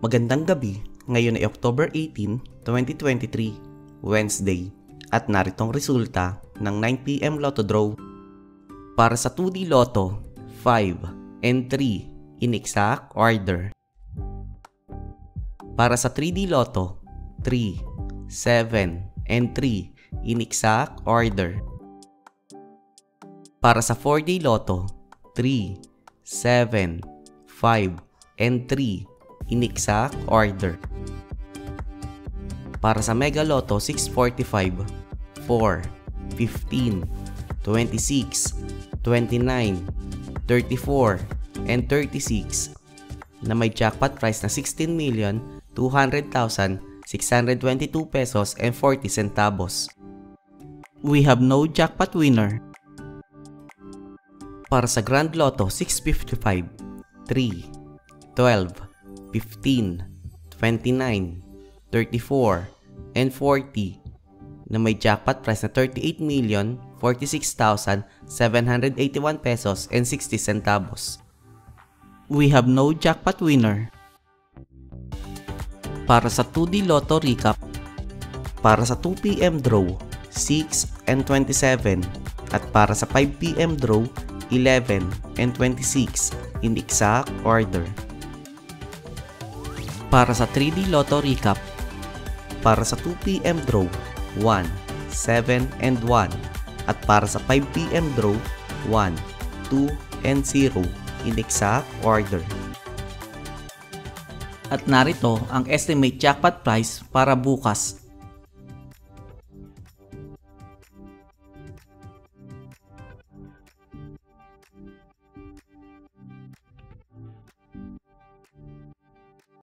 Magandang gabi, ngayon ay October 18, 2023, Wednesday, at naritong resulta ng 9pm Lotto Draw. Para sa 2D Lotto, 5 and 3 in exact order. Para sa 3D Lotto, 3, 7 and 3 in exact order. Para sa 4D Lotto, 3, 7, 5 and 3 in exact order. Para sa Mega Lotto 645, 4, 15, 26, 29, 34, and 36 na may jackpot price na 16,200,622 pesos and 40 centavos. We have no jackpot winner. Para sa Grand Lotto 655, 3, 12, 15, 29, 34, and 40 na may jackpot price na 38,046,781 pesos and 60 centavos. We have no jackpot winner. Para sa 2D Lotto Recap, para sa 2pm draw, 6 and 27 at para sa 5pm draw, 11 and 26 in exact order. Para sa 3D Lotto Recap, para sa 2pm draw, 1, 7 and 1 at para sa 5pm draw, 1, 2 and 0 in exact order. At narito ang estimate jackpot price para bukas,